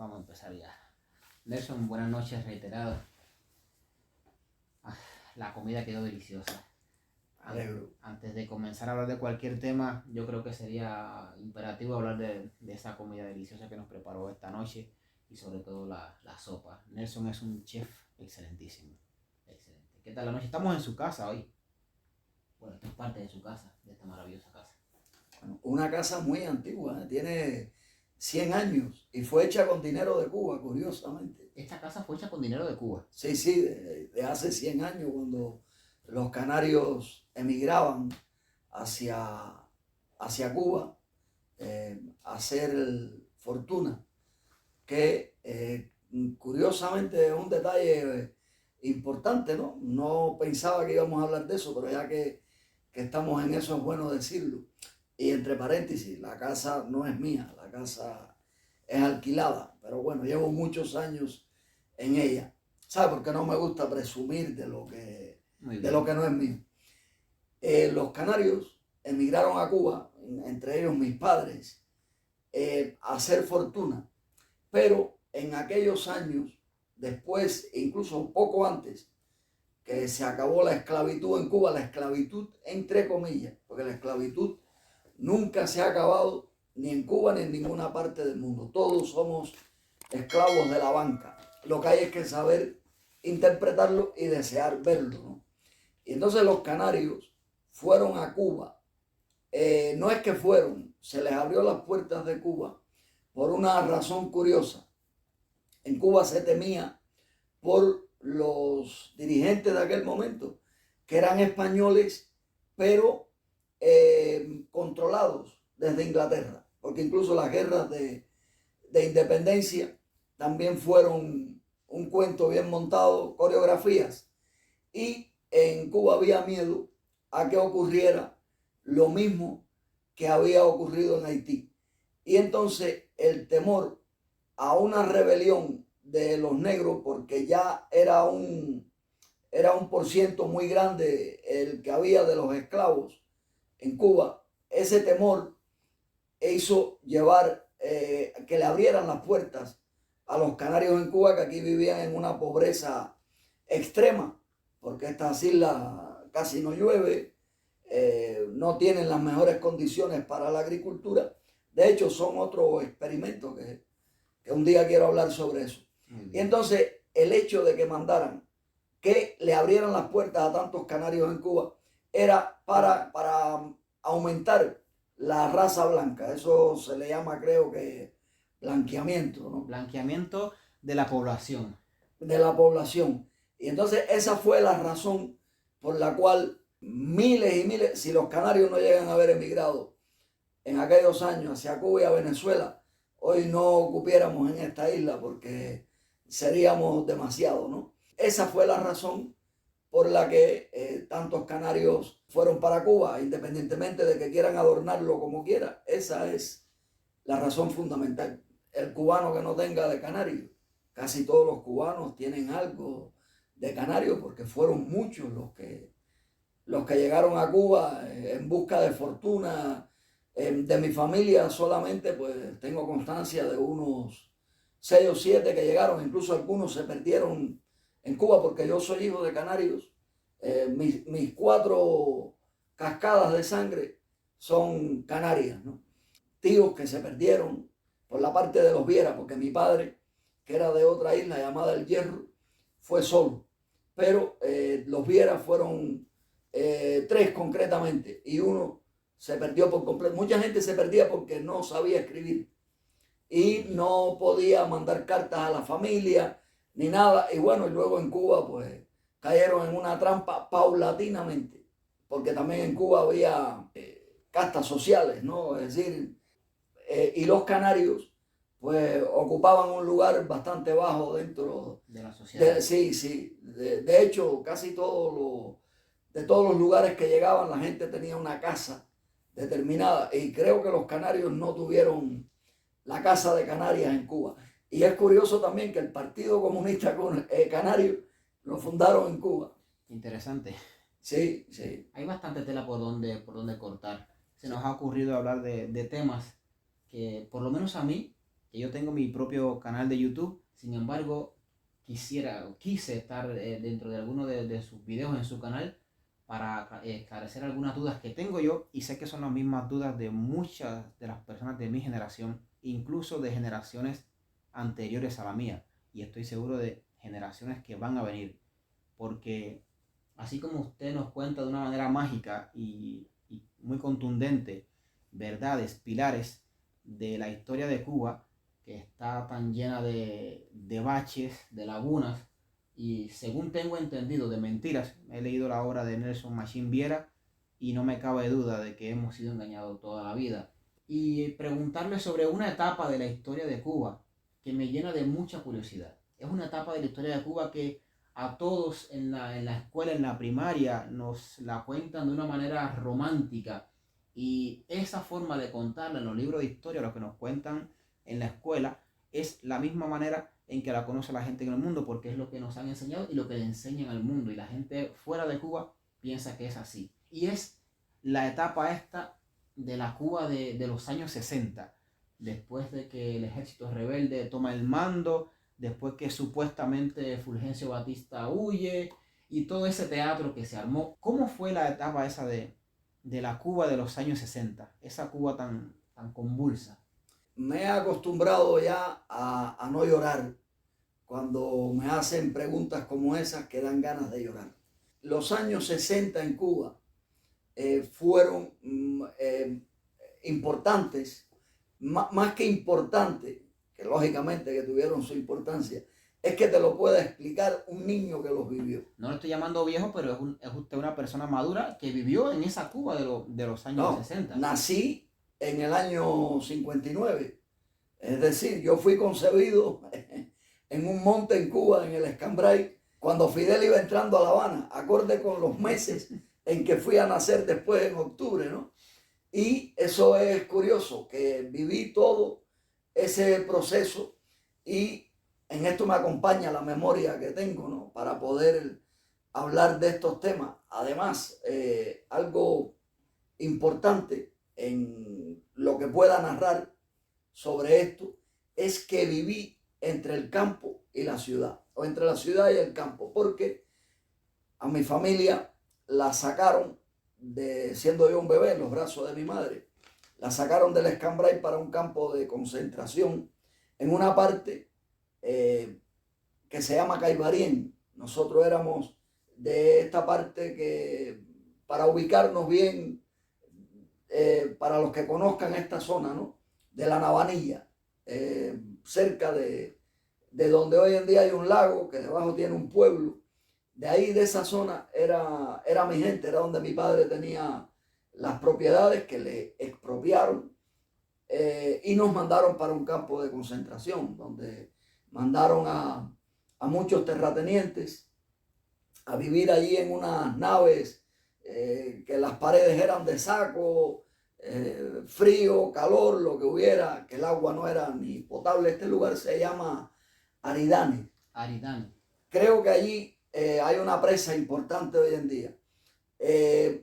Vamos a empezar ya. Nelson, buenas noches reiteradas. La comida quedó deliciosa. Alegro. Antes de comenzar a hablar de cualquier tema, yo creo que sería imperativo hablar de esa comida deliciosa que nos preparó esta noche y sobre todo la sopa. Nelson es un chef excelentísimo. Excelente. ¿Qué tal la noche? Estamos en su casa hoy. Bueno, esto es parte de su casa, de esta maravillosa casa. Bueno, una casa muy antigua, tiene 100 años y fue hecha con dinero de Cuba, curiosamente. Esta casa fue hecha con dinero de Cuba. Sí, de hace 100 años, cuando los canarios emigraban hacia Cuba a hacer fortuna, que curiosamente es un detalle importante, ¿no? No pensaba que íbamos a hablar de eso, pero ya que estamos en eso es bueno decirlo. Y entre paréntesis, la casa no es mía, la casa es alquilada, pero bueno, llevo muchos años en ella. ¿Sabes? Porque no me gusta presumir de lo que no es mío. Los canarios emigraron a Cuba, entre ellos mis padres, a hacer fortuna, pero en aquellos años, después, incluso poco antes, que se acabó la esclavitud en Cuba, la esclavitud entre comillas, porque la esclavitud nunca se ha acabado ni en Cuba ni en ninguna parte del mundo. Todos somos esclavos de la banca. Lo que hay es que saber interpretarlo y desear verlo, ¿no? Y entonces los canarios fueron a Cuba. No es que fueron, se les abrió las puertas de Cuba por una razón curiosa. En Cuba se temía por los dirigentes de aquel momento, que eran españoles, pero controlados desde Inglaterra, porque incluso las guerras de independencia también fueron un cuento bien montado, coreografías, y en Cuba había miedo a que ocurriera lo mismo que había ocurrido en Haití. Y entonces el temor a una rebelión de los negros, porque ya era un porciento muy grande el que había de los esclavos en Cuba, ese temor hizo llevar que le abrieran las puertas a los canarios en Cuba, que aquí vivían en una pobreza extrema, porque estas islas casi no llueve, no tienen las mejores condiciones para la agricultura. De hecho, son otro experimento que un día quiero hablar sobre eso. Y entonces, el hecho de que mandaran que le abrieran las puertas a tantos canarios en Cuba era para aumentar la raza blanca. Eso se le llama, creo que, blanqueamiento, ¿no? Blanqueamiento de la población. De la población. Y entonces esa fue la razón por la cual miles y miles, si los canarios no llegan a haber emigrado en aquellos años hacia Cuba y a Venezuela, hoy no cupiéramos en esta isla porque seríamos demasiado, ¿no? Esa fue la razón por la que tantos canarios fueron para Cuba, independientemente de que quieran adornarlo como quiera. Esa es la razón fundamental. El cubano que no tenga de canario, casi todos los cubanos tienen algo de canario porque fueron muchos los que llegaron a Cuba en busca de fortuna. De mi familia solamente pues tengo constancia de unos 6 o 7 que llegaron, incluso algunos se perdieron en Cuba porque yo soy hijo de canarios. Mis 4 cascadas de sangre son canarias, ¿no? Tíos que se perdieron por la parte de los Viera, porque mi padre, que era de otra isla llamada El Hierro, fue solo. Pero los Viera fueron 3 concretamente, y uno se perdió por completo. Mucha gente se perdía porque no sabía escribir y no podía mandar cartas a la familia ni nada. Y bueno, y luego en Cuba pues cayeron en una trampa paulatinamente, porque también en Cuba había castas sociales, ¿no? Es decir, y los canarios pues ocupaban un lugar bastante bajo dentro de la sociedad. Sí. De hecho, casi de todos los lugares que llegaban, la gente tenía una casa determinada. Y creo que los canarios no tuvieron la casa de Canarias en Cuba. Y es curioso también que el Partido Comunista Canario lo fundaron en Cuba. Interesante. Sí. Hay bastante tela por donde cortar. Se nos ha ocurrido hablar de temas que, por lo menos a mí, que yo tengo mi propio canal de YouTube. Sin embargo, quise estar dentro de alguno de sus videos en su canal para esclarecer algunas dudas que tengo yo, y sé que son las mismas dudas de muchas de las personas de mi generación, incluso de generaciones anteriores a la mía, y estoy seguro de generaciones que van a venir, porque así como usted nos cuenta de una manera mágica y muy contundente verdades, pilares de la historia de Cuba, que está tan llena de baches, de lagunas, y según tengo entendido, de mentiras. He leído la obra de Nelson Machín Viera y no me cabe duda de que hemos sido engañados toda la vida. Y preguntarle sobre una etapa de la historia de Cuba que me llena de mucha curiosidad. Es una etapa de la historia de Cuba que a todos en la escuela, en la primaria, nos la cuentan de una manera romántica. Y esa forma de contarla en los libros de historia, lo que nos cuentan en la escuela, es la misma manera en que la conoce la gente en el mundo, porque es lo que nos han enseñado y lo que le enseñan al mundo, y la gente fuera de Cuba piensa que es así. Y es la etapa esta de la Cuba de los años 60, después de que el ejército rebelde toma el mando, después que supuestamente Fulgencio Batista huye, y todo ese teatro que se armó. ¿Cómo fue la etapa esa de la Cuba de los años 60, esa Cuba tan convulsa? Me he acostumbrado ya a no llorar cuando me hacen preguntas como esas que dan ganas de llorar. Los años 60 en Cuba fueron importantes, más que importantes, que lógicamente que tuvieron su importancia, es que te lo pueda explicar un niño que los vivió. No le estoy llamando viejo, pero es usted una persona madura que vivió en esa Cuba de los años 60. Nací en el año 59. Es decir, yo fui concebido en un monte en Cuba, en el Escambray, cuando Fidel iba entrando a La Habana, acorde con los meses en que fui a nacer después en octubre, ¿no? Y eso es curioso, que viví todo ese proceso, y en esto me acompaña la memoria que tengo, ¿no? Para poder hablar de estos temas. Además, algo importante en lo que pueda narrar sobre esto es que viví entre el campo y la ciudad, o entre la ciudad y el campo, porque a mi familia la sacaron, siendo yo un bebé en los brazos de mi madre, la sacaron del Escambray para un campo de concentración en una parte que se llama Caibarien. Nosotros éramos de esta parte que, para ubicarnos bien, para los que conozcan esta zona, ¿no? De la Navanilla, cerca de donde hoy en día hay un lago que debajo tiene un pueblo. De ahí, de esa zona, era mi gente, era donde mi padre tenía las propiedades que le expropiaron, y nos mandaron para un campo de concentración, donde mandaron a muchos terratenientes a vivir allí en unas naves que las paredes eran de saco, frío, calor, lo que hubiera, que el agua no era ni potable. Este lugar se llama Aridane. Aridane. Creo que allí hay una presa importante hoy en día.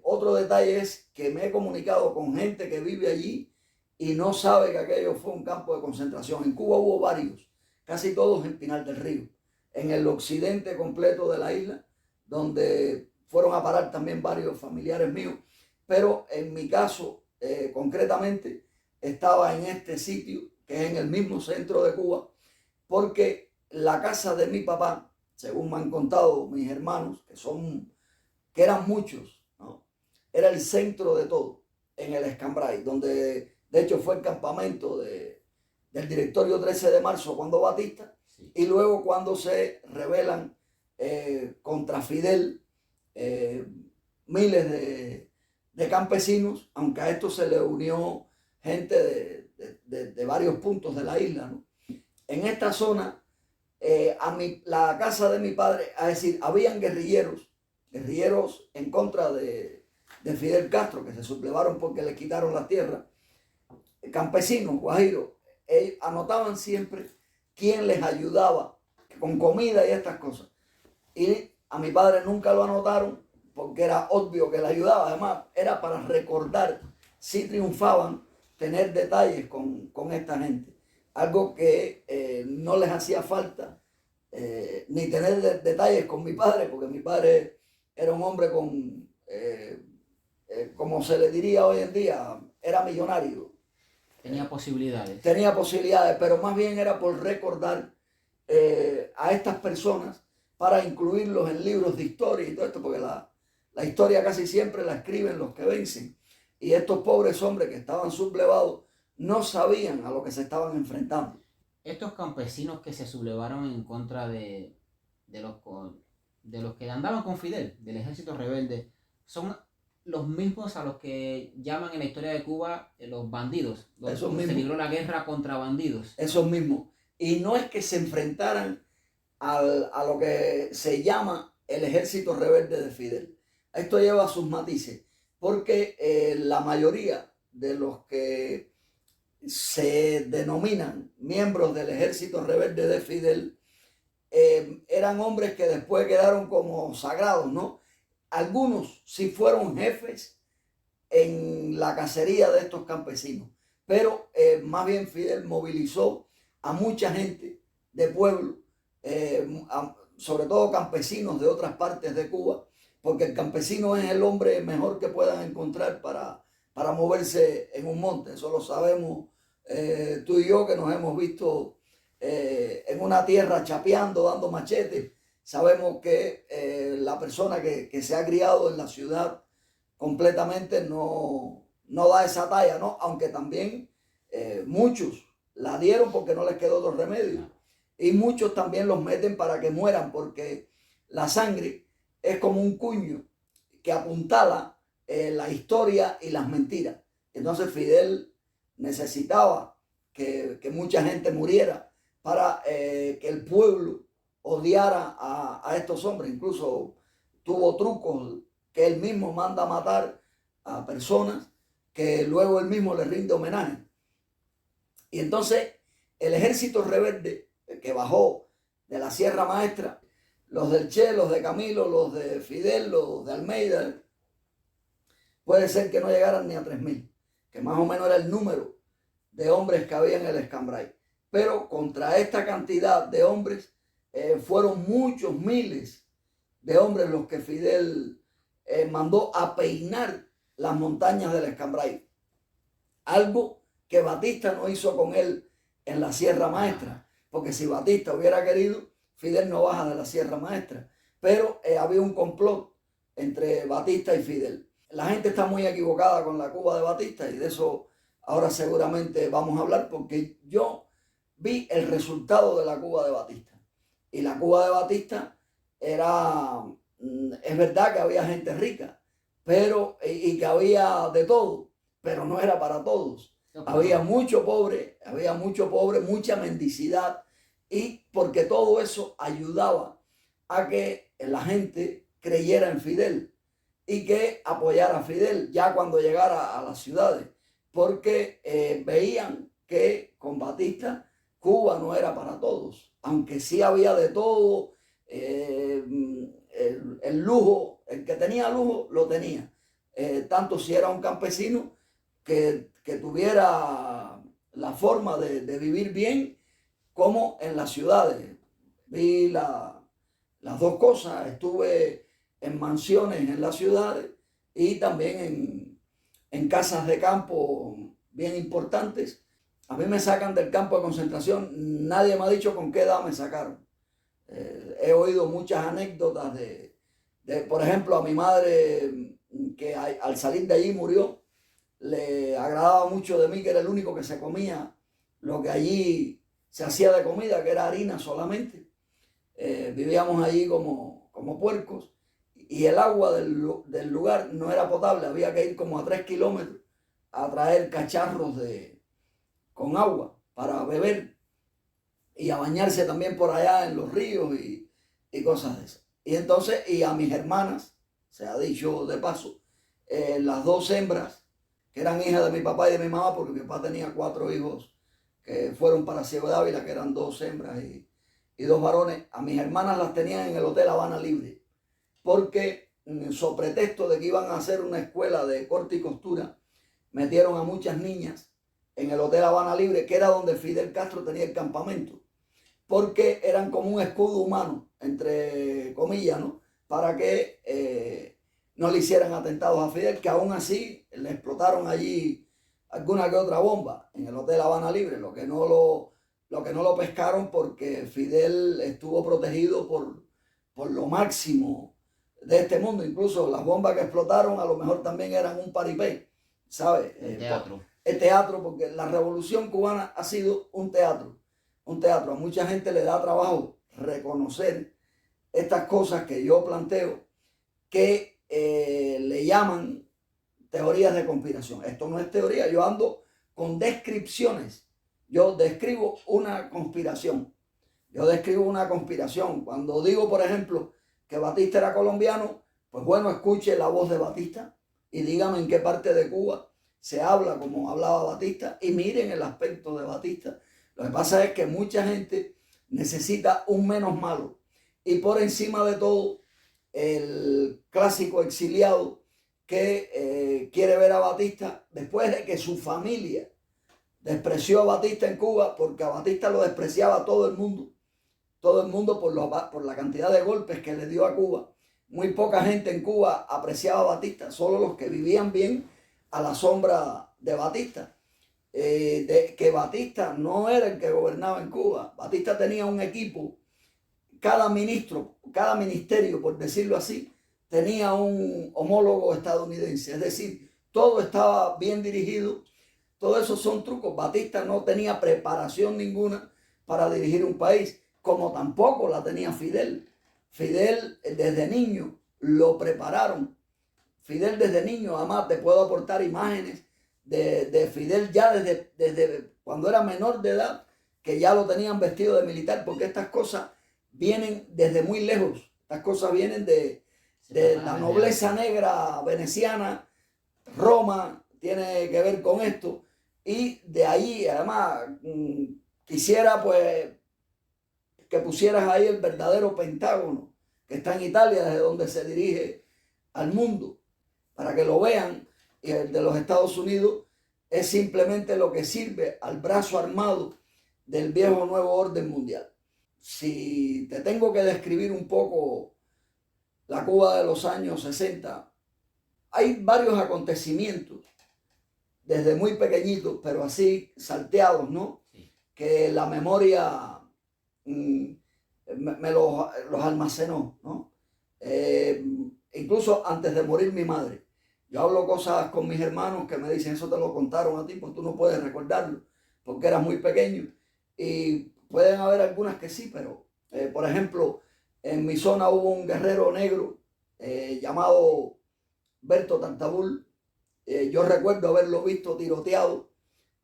Otro detalle es que me he comunicado con gente que vive allí y no sabe que aquello fue un campo de concentración. En Cuba hubo varios, casi todos en Pinar del Río, en el occidente completo de la isla, donde fueron a parar también varios familiares míos, pero en mi caso, concretamente, estaba en este sitio, que es en el mismo centro de Cuba, porque la casa de mi papá, según me han contado mis hermanos, que eran muchos, ¿no? Era el centro de todo, en el Escambray, donde de hecho fue el campamento del directorio 13 de marzo cuando Batista, sí. Y luego cuando se rebelan contra Fidel, miles de campesinos, aunque a esto se le unió gente de varios puntos de la isla, ¿no? En esta zona, la casa de mi padre, es decir, habían guerrilleros en contra de Fidel Castro, que se sublevaron porque le quitaron la tierra, campesinos, guajiros. Ellos anotaban siempre quién les ayudaba con comida y estas cosas. Y a mi padre nunca lo anotaron porque era obvio que le ayudaba. Además, era para recordar, si triunfaban, tener detalles con esta gente. algo que no les hacía falta, ni tener detalles con mi padre, porque mi padre era un hombre con, como se le diría hoy en día, era millonario. Tenía posibilidades. Tenía posibilidades, pero más bien era por recordar a estas personas para incluirlos en libros de historia y todo esto, porque la historia casi siempre la escriben los que vencen. Y estos pobres hombres que estaban sublevados no sabían a lo que se estaban enfrentando. Estos campesinos que se sublevaron en contra de los que andaban con Fidel, del ejército rebelde, son los mismos a los que llaman en la historia de Cuba los bandidos. Esos Se mismos. libró la guerra contra bandidos. Esos mismos. Y no es que se enfrentaran a lo que se llama el ejército rebelde de Fidel. Esto lleva sus matices, porque la mayoría de los que se denominan miembros del ejército rebelde de Fidel eran hombres que después quedaron como sagrados, ¿no? Algunos sí fueron jefes en la cacería de estos campesinos, pero más bien Fidel movilizó a mucha gente de pueblo, sobre todo campesinos de otras partes de Cuba, porque el campesino es el hombre mejor que puedan encontrar para moverse en un monte. Eso lo sabemos tú y yo, que nos hemos visto en una tierra chapeando, dando machetes. Sabemos que la persona que se ha criado en la ciudad completamente no da esa talla, ¿no? Aunque también muchos la dieron porque no les quedó otro remedio. Y muchos también los meten para que mueran, porque la sangre es como un cuño que apuntala la historia y las mentiras. Entonces Fidel necesitaba que mucha gente muriera para que el pueblo odiara a estos hombres. Incluso tuvo trucos que él mismo manda a matar a personas que luego él mismo le rinde homenaje. Y entonces el ejército rebelde que bajó de la Sierra Maestra, los del Che, los de Camilo, los de Fidel, los de Almeida, puede ser que no llegaran ni a 3.000, que más o menos era el número de hombres que había en el Escambray. Pero contra esta cantidad de hombres fueron muchos miles de hombres los que Fidel mandó a peinar las montañas del Escambray. Algo que Batista no hizo con él en la Sierra Maestra, porque si Batista hubiera querido, Fidel no baja de la Sierra Maestra. Pero había un complot entre Batista y Fidel. La gente está muy equivocada con la Cuba de Batista, y de eso ahora seguramente vamos a hablar, porque yo vi el resultado de la Cuba de Batista. Y la Cuba de Batista era, es verdad que había gente rica, pero y que había de todo, pero no era para todos. Había mucho pobre, mucha mendicidad, y porque todo eso ayudaba a que la gente creyera en Fidel y que apoyara a Fidel ya cuando llegara a las ciudades, porque veían que con Batista Cuba no era para todos, aunque sí había de todo. El lujo, el que tenía lujo lo tenía, tanto si era un campesino que tuviera la forma de vivir bien, como en las ciudades. Vi las dos cosas. Estuve en mansiones en las ciudades y también en casas de campo bien importantes. A mí me sacan del campo de concentración, nadie me ha dicho con qué edad me sacaron. He oído muchas anécdotas por ejemplo, a mi madre, que al salir de allí murió. Le agradaba mucho de mí, que era el único que se comía lo que allí se hacía de comida, que era harina solamente. Vivíamos allí como puercos, y el agua del lugar no era potable. Había que ir como a 3 kilómetros a traer cacharros con agua para beber, y a bañarse también por allá en los ríos y cosas de esas. Y entonces, y a mis hermanas, se ha dicho de paso, las dos hembras, que eran hijas de mi papá y de mi mamá, porque mi papá tenía 4 hijos que fueron para Ciego de Ávila, que eran 2 hembras y 2 varones. A mis hermanas las tenían en el Hotel Habana Libre, porque sobre pretexto de que iban a hacer una escuela de corte y costura, metieron a muchas niñas en el Hotel Habana Libre, que era donde Fidel Castro tenía el campamento, porque eran como un escudo humano, entre comillas, ¿no? Para que no le hicieran atentados a Fidel, que aún así le explotaron allí alguna que otra bomba en el Hotel Habana Libre, lo que no lo pescaron porque Fidel estuvo protegido por lo máximo de este mundo. Incluso las bombas que explotaron a lo mejor también eran un paripé, ¿sabes? El teatro. El teatro, porque la revolución cubana ha sido un teatro. Un teatro. A mucha gente le da trabajo reconocer estas cosas que yo planteo, que le llaman teorías de conspiración. Esto no es teoría, yo ando con descripciones. Yo describo una conspiración. Yo describo una conspiración. Cuando digo, por ejemplo, que Batista era colombiano, pues bueno, escuche la voz de Batista y dígame en qué parte de Cuba se habla como hablaba Batista y miren el aspecto de Batista. Lo que pasa es que mucha gente necesita un menos malo. Y por encima de todo, el clásico exiliado que quiere ver a Batista después de que su familia despreció a Batista en Cuba, porque a Batista lo despreciaba todo el mundo por la cantidad de golpes que le dio a Cuba. Muy poca gente en Cuba apreciaba a Batista, solo los que vivían bien a la sombra de Batista. Que Batista no era el que gobernaba en Cuba. Batista tenía un equipo, cada ministro, cada ministerio, por decirlo así, tenía un homólogo estadounidense, es decir, todo estaba bien dirigido. Todos esos son trucos. Batista no tenía preparación ninguna para dirigir un país, como tampoco la tenía Fidel. Fidel desde niño lo prepararon. Fidel desde niño, además te puedo aportar imágenes de Fidel ya desde cuando era menor de edad, que ya lo tenían vestido de militar, porque estas cosas vienen desde muy lejos. Estas cosas vienen de la nobleza negra veneciana. Roma tiene que ver con esto. Y de ahí, además, quisiera pues que pusieras ahí el verdadero Pentágono, que está en Italia, desde donde se dirige al mundo, para que lo vean. Y el de los Estados Unidos es simplemente lo que sirve al brazo armado del viejo nuevo orden mundial. Si te tengo que describir un poco la Cuba de los años 60, hay varios acontecimientos, desde muy pequeñitos, pero así salteados, ¿no? Sí. Que la memoria me los almacenó, ¿no? Incluso antes de morir mi madre. Yo hablo cosas con mis hermanos que me dicen, eso te lo contaron a ti, pues tú no puedes recordarlo, porque eras muy pequeño. Y pueden haber algunas que sí, pero, por ejemplo, en mi zona hubo un guerrero negro llamado Berto Tartabul. Yo recuerdo haberlo visto tiroteado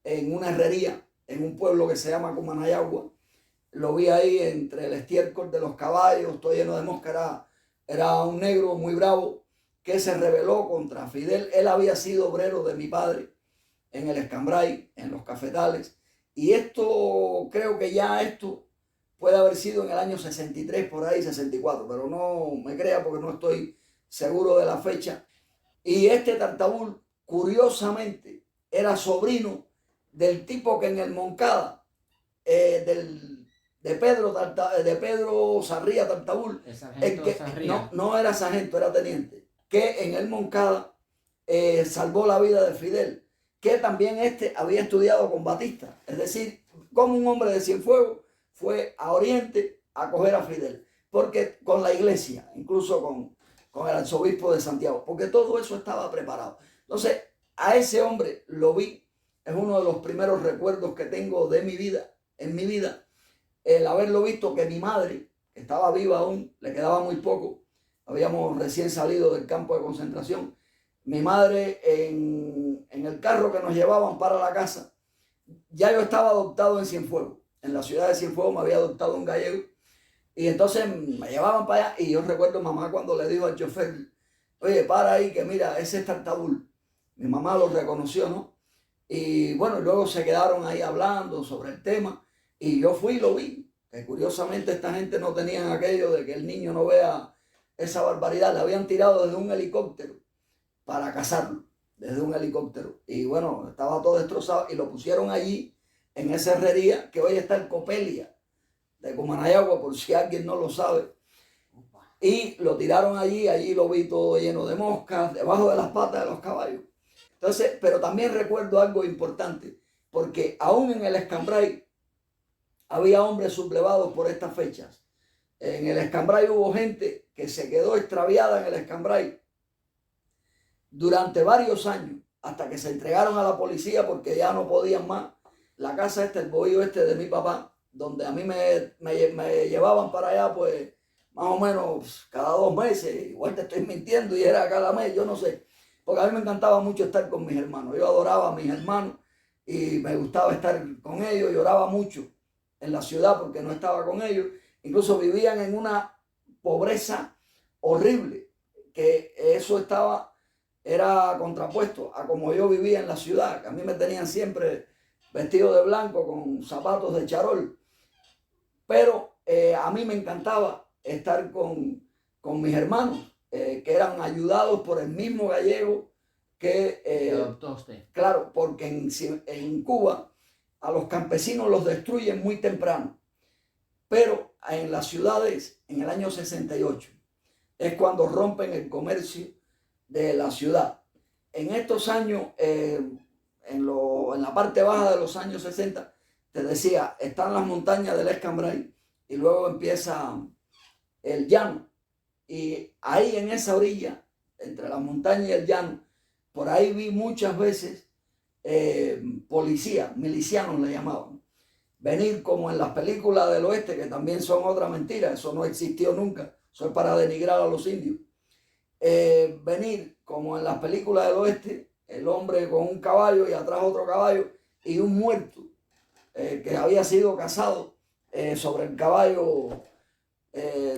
en una herrería en un pueblo que se llama Cumanayagua. Lo vi ahí entre el estiércol de los caballos, todo lleno de mosca. Era un negro muy bravo que se rebeló contra Fidel. Él había sido obrero de mi padre en el Escambray, en los cafetales. Y esto, creo que ya esto puede haber sido en el año 63, por ahí, 64, pero no me crea porque no estoy seguro de la fecha. Y este Tartabul, curiosamente, era sobrino del tipo que en el Moncada, de Pedro Sarría Tartabul, El que Sarría. no era sargento, era teniente, que en el Moncada salvó la vida de Fidel, que también había estudiado con Batista. Es decir, como un hombre de Cienfuegos fue a Oriente a coger a Fidel, porque con la iglesia, incluso con el arzobispo de Santiago, porque todo eso estaba preparado. Entonces, a ese hombre lo vi, es uno de los primeros recuerdos que tengo de mi vida, en mi vida, el haberlo visto, que mi madre, que estaba viva aún, le quedaba muy poco, habíamos recién salido del campo de concentración, mi madre en el carro que nos llevaban para la casa, ya yo estaba adoptado en Cienfuegos, en la ciudad de Cienfuegos me había adoptado un gallego, y entonces me llevaban para allá, y yo recuerdo mamá cuando le dijo al chofer, oye, para ahí, que mira, ese es Tartabul. Mi mamá lo reconoció, ¿no? Y bueno, luego se quedaron ahí hablando sobre el tema, y yo fui y lo vi, que curiosamente esta gente no tenían aquello de que el niño no vea esa barbaridad. Le habían tirado desde un helicóptero para cazarlo. desde un helicóptero. Y bueno, estaba todo destrozado y lo pusieron allí, en esa herrería que hoy está en Copelia, de Comanayagua, por si alguien no lo sabe. Y lo tiraron allí lo vi todo lleno de moscas, debajo de las patas de los caballos. Entonces, pero también recuerdo algo importante, porque aún en el Escambray había hombres sublevados por estas fechas. En el Escambray hubo gente que se quedó extraviada en el Escambray durante varios años, hasta que se entregaron a la policía porque ya no podían más. La casa el bohío de mi papá, donde a mí me llevaban para allá, pues más o menos cada 2 meses, igual te estoy mintiendo, y era cada mes, yo no sé, porque a mí me encantaba mucho estar con mis hermanos, yo adoraba a mis hermanos y me gustaba estar con ellos, lloraba mucho en la ciudad porque no estaba con ellos, incluso vivían en una pobreza horrible, que eso era contrapuesto a como yo vivía en la ciudad, que a mí me tenían siempre vestido de blanco con zapatos de charol, pero a mí me encantaba estar con mis hermanos, que eran ayudados por el mismo gallego que adoptó usted. Claro, porque en Cuba a los campesinos los destruyen muy temprano, pero en las ciudades en el año 68 es cuando rompen el comercio de la ciudad. En estos años, en la parte baja de los años 60, te decía, están las montañas del Escambray y luego empieza el llano. Y ahí en esa orilla, entre la montaña y el llano, por ahí vi muchas veces policías, milicianos le llamaban, venir como en las películas del oeste, que también son otra mentira, eso no existió nunca, eso es para denigrar a los indios. Venir como en las películas del oeste, el hombre con un caballo y atrás otro caballo y un muerto que había sido cazado sobre el caballo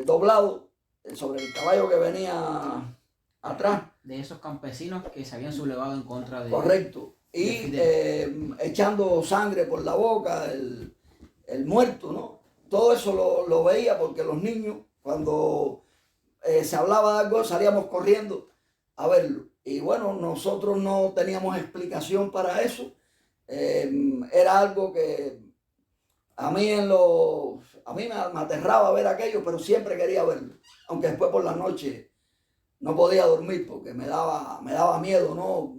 doblado, sobre el caballo que venía atrás. De esos campesinos que se habían sublevado en contra de... Correcto. Y echando sangre por la boca, el muerto, ¿no? Todo eso lo veía porque los niños, cuando se hablaba de algo, salíamos corriendo a verlo. Y bueno, nosotros no teníamos explicación para eso. Era algo que a mí me aterraba ver aquello, pero siempre quería verlo. Aunque después por la noche no podía dormir porque me daba miedo, ¿no?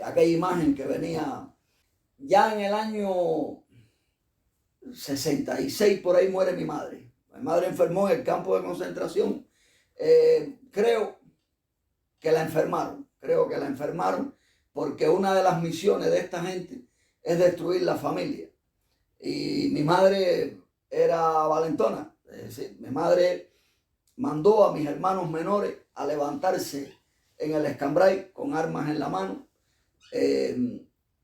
Aquella imagen que venía. Ya en el año 66 por ahí muere mi madre. Mi madre enfermó en el campo de concentración. Creo que la enfermaron porque una de las misiones de esta gente es destruir la familia. Y mi madre era valentona. Es decir, mi madre mandó a mis hermanos menores a levantarse en el Escambray con armas en la mano.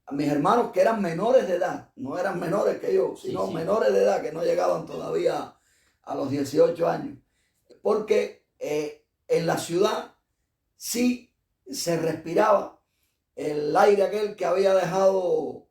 A mis hermanos que eran menores de edad, no eran menores que yo, sino sí. Menores de edad que no llegaban todavía a los 18 años. Porque en la ciudad sí se respiraba el aire aquel que había dejado,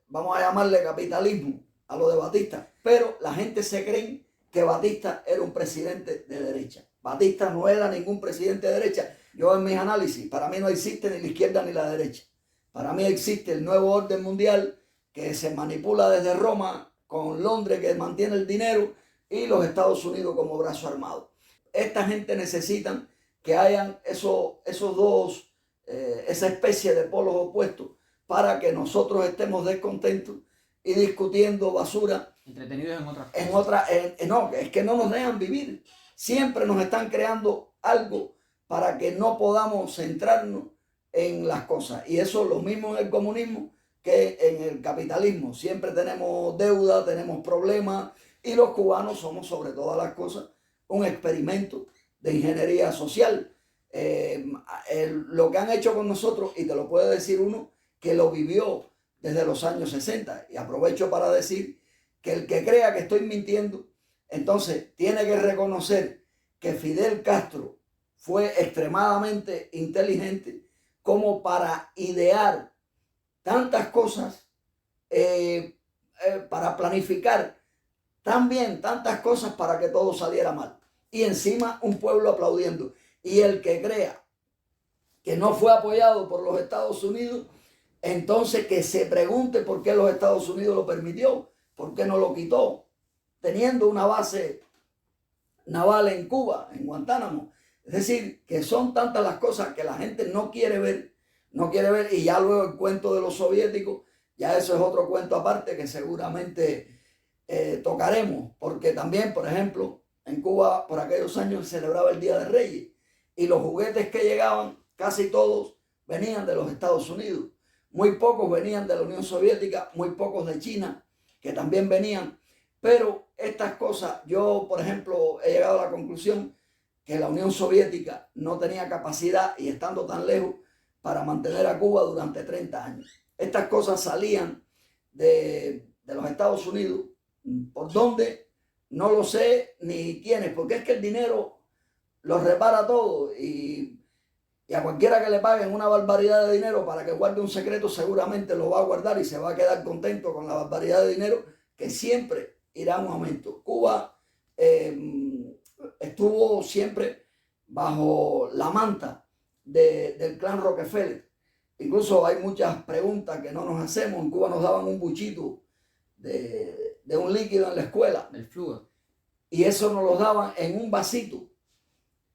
vamos a llamarle capitalismo, a lo de Batista. Pero la gente se cree que Batista era un presidente de derecha. Batista no era ningún presidente de derecha. Yo en mis análisis, para mí no existe ni la izquierda ni la derecha. Para mí existe el nuevo orden mundial que se manipula desde Roma, con Londres que mantiene el dinero y los Estados Unidos como brazo armado. Esta gente necesita que hayan esos dos, esa especie de polos opuestos para que nosotros estemos descontentos y discutiendo basura. Entretenidos en otras cosas. No, es que no nos dejan vivir. Siempre nos están creando algo para que no podamos centrarnos en las cosas. Y eso es lo mismo en el comunismo que en el capitalismo. Siempre tenemos deuda, tenemos problemas y los cubanos somos sobre todas las cosas un experimento de ingeniería social. Lo que han hecho con nosotros, y te lo puede decir uno que lo vivió desde los años 60, y aprovecho para decir que el que crea que estoy mintiendo, entonces tiene que reconocer que Fidel Castro fue extremadamente inteligente como para idear tantas cosas, para planificar también tantas cosas para que todo saliera mal. Y encima un pueblo aplaudiendo. Y el que crea que no fue apoyado por los Estados Unidos, entonces que se pregunte por qué los Estados Unidos lo permitió, por qué no lo quitó, teniendo una base naval en Cuba, en Guantánamo. Es decir, que son tantas las cosas que la gente no quiere ver, y ya luego el cuento de los soviéticos, ya eso es otro cuento aparte que seguramente tocaremos, porque también, por ejemplo, en Cuba por aquellos años se celebraba el Día de Reyes y los juguetes que llegaban, casi todos venían de los Estados Unidos. Muy pocos venían de la Unión Soviética, muy pocos de China, que también venían. Pero estas cosas, yo, por ejemplo, he llegado a la conclusión que la Unión Soviética no tenía capacidad, y estando tan lejos, para mantener a Cuba durante 30 años. Estas cosas salían de los Estados Unidos. ¿Por dónde? No lo sé ni quiénes, porque es que el dinero lo repara todo, y a cualquiera que le paguen una barbaridad de dinero para que guarde un secreto, seguramente lo va a guardar y se va a quedar contento con la barbaridad de dinero, que siempre irá a un aumento. Cuba estuvo siempre bajo la manta del clan Rockefeller. Incluso hay muchas preguntas que no nos hacemos. En Cuba nos daban un buchito de un líquido en la escuela. El flujo. Y eso nos lo daban en un vasito,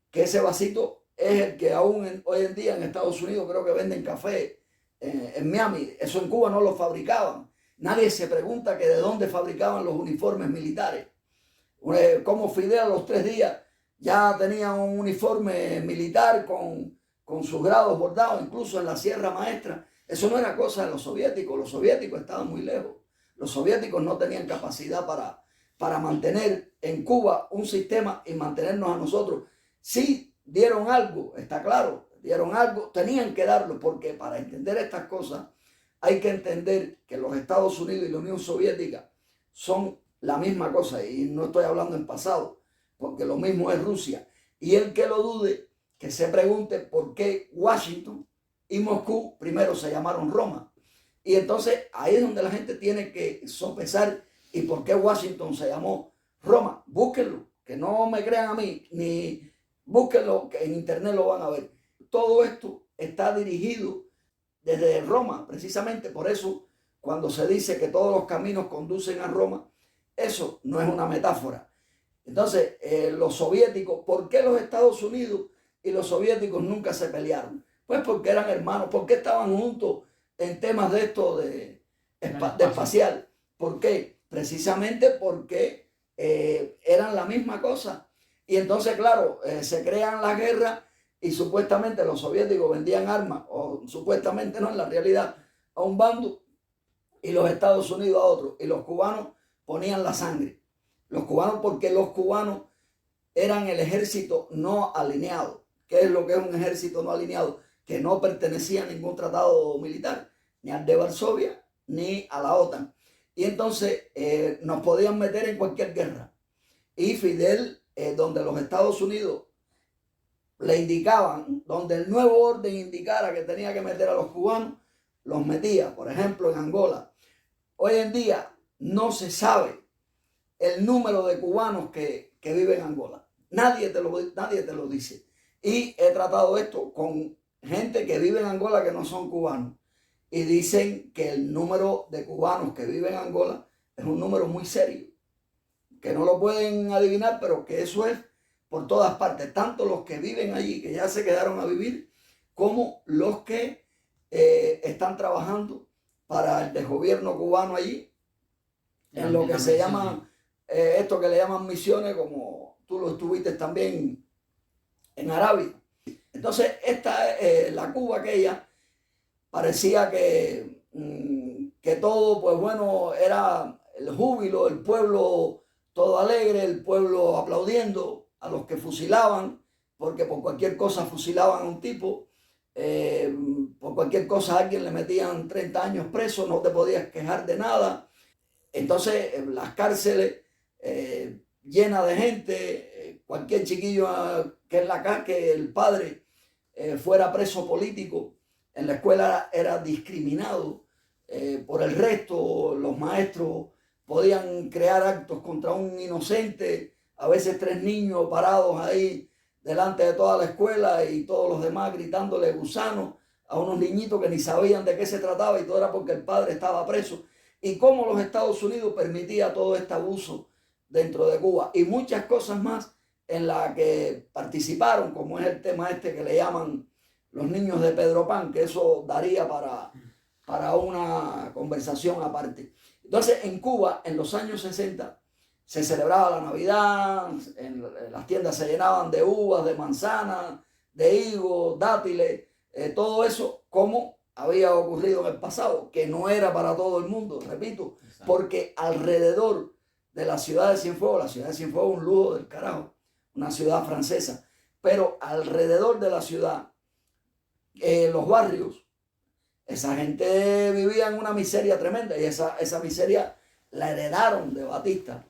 que ese vasito es el que aún hoy en día en Estados Unidos creo que venden café en Miami. Eso en Cuba no lo fabricaban. Nadie se pregunta que de dónde fabricaban los uniformes militares. Como Fidel a los 3 días ya tenía un uniforme militar con sus grados bordados, incluso en la Sierra Maestra. Eso no era cosa de los soviéticos. Los soviéticos estaban muy lejos. Los soviéticos no tenían capacidad para mantener en Cuba un sistema y mantenernos a nosotros. Sí, dieron algo, está claro, dieron algo, tenían que darlo, porque para entender estas cosas hay que entender que los Estados Unidos y la Unión Soviética son la misma cosa, y no estoy hablando en pasado, porque lo mismo es Rusia. Y el que lo dude, que se pregunte por qué Washington y Moscú primero se llamaron Roma. Y entonces ahí es donde la gente tiene que sopesar, y por qué Washington se llamó Roma. Búsquenlo, que no me crean a mí, ni búsquenlo, que en internet lo van a ver. Todo esto está dirigido desde Roma, precisamente por eso cuando se dice que todos los caminos conducen a Roma, eso no es una metáfora. Entonces, los soviéticos, ¿por qué los Estados Unidos y los soviéticos nunca se pelearon? Pues porque eran hermanos. ¿Por qué estaban juntos en temas de esto de espacial? ¿Por qué? Precisamente porque eran la misma cosa. Y entonces, claro, se crean las guerras y supuestamente los soviéticos vendían armas, o supuestamente no, en la realidad, a un bando y los Estados Unidos a otro. Y los cubanos ponían la sangre. Los cubanos, porque los cubanos eran el ejército no alineado. ¿Qué es lo que es un ejército no alineado? Que no pertenecía a ningún tratado militar, ni al de Varsovia, ni a la OTAN. Y entonces nos podían meter en cualquier guerra. Y Fidel, donde los Estados Unidos le indicaban, donde el nuevo orden indicara que tenía que meter a los cubanos, los metía. Por ejemplo, en Angola. Hoy en día no se sabe el número de cubanos que viven en Angola. Nadie te lo dice. Y he tratado esto con gente que vive en Angola que no son cubanos. Y dicen que el número de cubanos que viven en Angola es un número muy serio, que no lo pueden adivinar, pero que eso es por todas partes, tanto los que viven allí, que ya se quedaron a vivir, como los que están trabajando para el desgobierno cubano allí, en lo que se llaman, esto que le llaman misiones, como tú lo estuviste también en Arabia. Entonces, la Cuba aquella, parecía que todo, pues bueno, era el júbilo, el pueblo todo alegre, el pueblo aplaudiendo a los que fusilaban, porque por cualquier cosa fusilaban a un tipo, por cualquier cosa a alguien le metían 30 años preso, no te podías quejar de nada. Entonces, las cárceles llenas de gente, cualquier chiquillo que en la casa, que el padre fuera preso político, en la escuela era discriminado por el resto. Los maestros podían crear actos contra un inocente, a veces 3 niños parados ahí delante de toda la escuela y todos los demás gritándole gusano a unos niñitos que ni sabían de qué se trataba y todo era porque el padre estaba preso. Y cómo los Estados Unidos permitía todo este abuso dentro de Cuba y muchas cosas más en las que participaron, como es el tema este que le llaman los niños de Pedro Pan, que eso daría para una conversación aparte. Entonces, en Cuba, en los años 60, se celebraba la Navidad, las tiendas se llenaban de uvas, de manzanas, de higos, dátiles, todo eso como había ocurrido en el pasado, que no era para todo el mundo, repito, porque alrededor de la ciudad de Cienfuegos, la ciudad de Cienfuegos es un lujo del carajo, una ciudad francesa, pero alrededor de la ciudad, los barrios, esa gente vivía en una miseria tremenda y esa miseria la heredaron de Batista.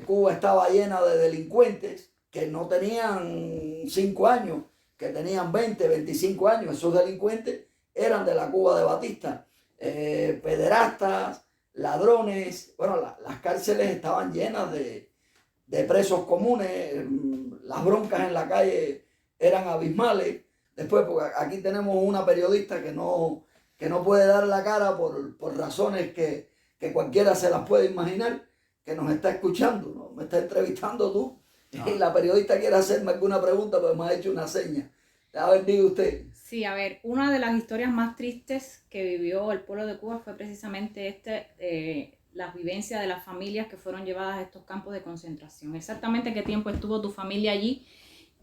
Cuba estaba llena de delincuentes que no tenían 5 años, que tenían 20, 25 años. Esos delincuentes eran de la Cuba de Batista. Pederastas, ladrones. Bueno, las cárceles estaban llenas de presos comunes. Las broncas en la calle eran abismales. Después, porque aquí tenemos una periodista que no puede dar la cara por razones que cualquiera se las puede imaginar, que nos está escuchando, ¿no? Me está entrevistando tú, y la periodista quiere hacerme alguna pregunta, pero me ha hecho una seña. A ver, diga usted. Sí, a ver, una de las historias más tristes que vivió el pueblo de Cuba fue precisamente las vivencias de las familias que fueron llevadas a estos campos de concentración. Exactamente qué tiempo estuvo tu familia allí.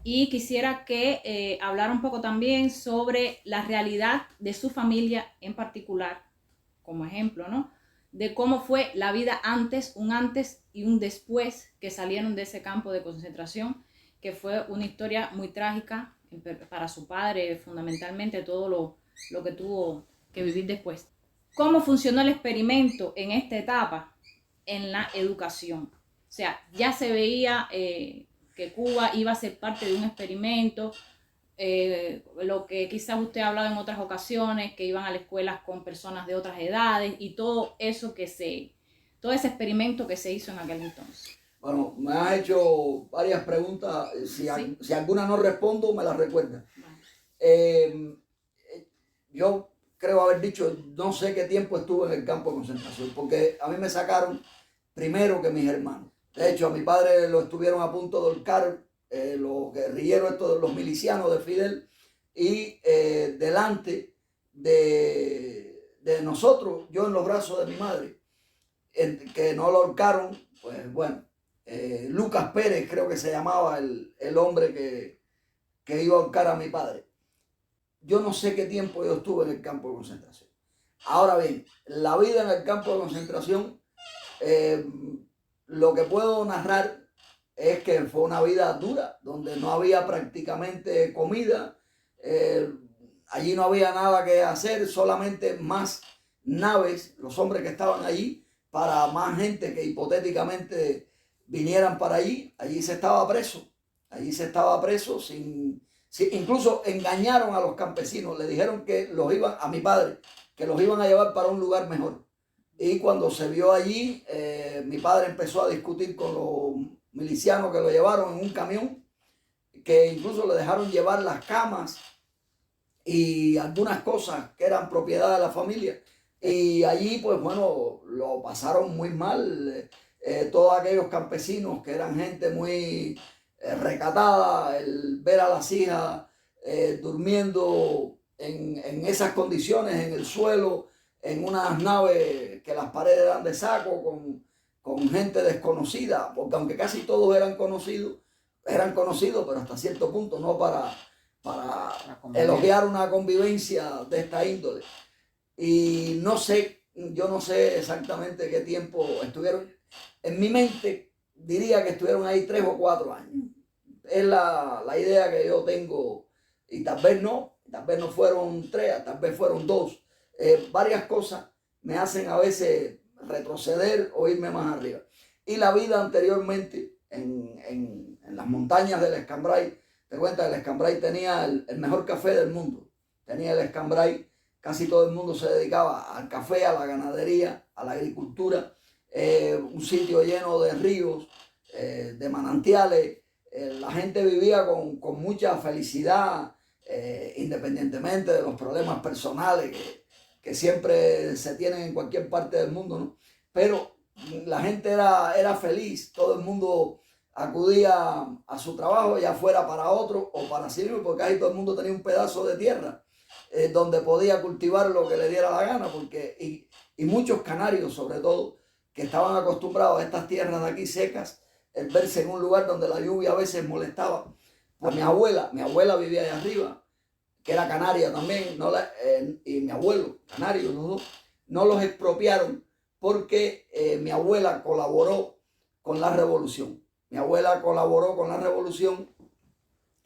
Y quisiera que hablara un poco también sobre la realidad de su familia en particular, como ejemplo, ¿no? De cómo fue la vida antes, un antes y un después que salieron de ese campo de concentración, que fue una historia muy trágica para su padre, fundamentalmente todo lo que tuvo que vivir después. ¿Cómo funcionó el experimento en esta etapa en la educación? O sea, ya se veía que Cuba iba a ser parte de un experimento, lo que quizás usted ha hablado en otras ocasiones, que iban a las escuelas con personas de otras edades y todo eso todo ese experimento que se hizo en aquel entonces. Bueno, me has hecho varias preguntas, si alguna no respondo, me las recuerda. Vale. Yo creo haber dicho, no sé qué tiempo estuve en el campo de concentración, porque a mí me sacaron primero que mis hermanos. De hecho, a mi padre lo estuvieron a punto de ahorcar los guerrilleros, los milicianos de Fidel, y delante de nosotros, yo en los brazos de mi madre, que no lo ahorcaron, pues bueno, Lucas Pérez creo que se llamaba el hombre que iba a ahorcar a mi padre. Yo no sé qué tiempo yo estuve en el campo de concentración. Ahora bien, la vida en el campo de concentración, lo que puedo narrar es que fue una vida dura, donde no había prácticamente comida, allí no había nada que hacer, solamente más naves, los hombres que estaban allí, para más gente que hipotéticamente vinieran para allí. Allí se estaba preso, incluso engañaron a los campesinos, le dijeron que a mi padre, que los iban a llevar para un lugar mejor. Y cuando se vio allí, mi padre empezó a discutir con los milicianos que lo llevaron en un camión, que incluso le dejaron llevar las camas y algunas cosas que eran propiedad de la familia. Y allí, pues bueno, lo pasaron muy mal. Todos aquellos campesinos que eran gente muy recatada, el ver a las hijas durmiendo en esas condiciones, en el suelo, en unas naves que las paredes eran de saco, con gente desconocida, porque aunque casi todos eran conocidos, pero hasta cierto punto, no para elogiar una convivencia de esta índole. Y yo no sé exactamente qué tiempo estuvieron. En mi mente diría que estuvieron ahí 3 o 4 años. Es la idea que yo tengo, y tal vez no fueron 3, tal vez fueron 2. Varias cosas me hacen a veces retroceder o irme más arriba. Y la vida anteriormente en las montañas del Escambray, te cuenta que el Escambray tenía el mejor café del mundo. Tenía el Escambray, casi todo el mundo se dedicaba al café, a la ganadería, a la agricultura, un sitio lleno de ríos, de manantiales, la gente vivía con mucha felicidad, independientemente de los problemas personales que siempre se tienen en cualquier parte del mundo, ¿no? Pero la gente era feliz, todo el mundo acudía a su trabajo, ya fuera para otro o para sí mismo, porque ahí todo el mundo tenía un pedazo de tierra donde podía cultivar lo que le diera la gana, y muchos canarios sobre todo, que estaban acostumbrados a estas tierras de aquí secas, el verse en un lugar donde la lluvia a veces molestaba. Pues mi abuela vivía allá arriba, que era canaria también, y mi abuelo, canario, los dos, no los expropiaron porque mi abuela colaboró con la revolución. Mi abuela colaboró con la revolución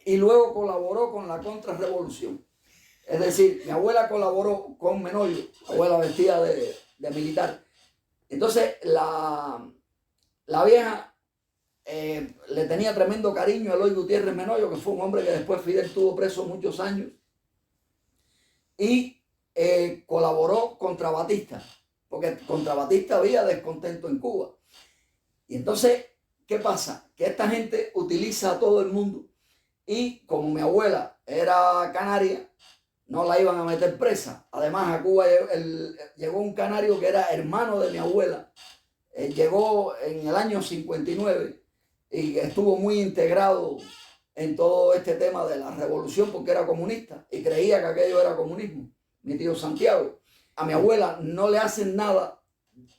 y luego colaboró con la contrarrevolución. Es decir, mi abuela colaboró con Menoyo, abuela vestida de militar. Entonces la vieja le tenía tremendo cariño a Eloy Gutiérrez Menoyo, que fue un hombre que después Fidel tuvo preso muchos años, y colaboró contra Batista, porque contra Batista había descontento en Cuba. Y entonces, ¿qué pasa? Que esta gente utiliza a todo el mundo, y como mi abuela era canaria, no la iban a meter presa. Además, a Cuba llegó un canario que era hermano de mi abuela. Llegó en el año 59 y estuvo muy integrado en todo este tema de la revolución porque era comunista y creía que aquello era comunismo. Mi tío Santiago. A mi abuela no le hacen nada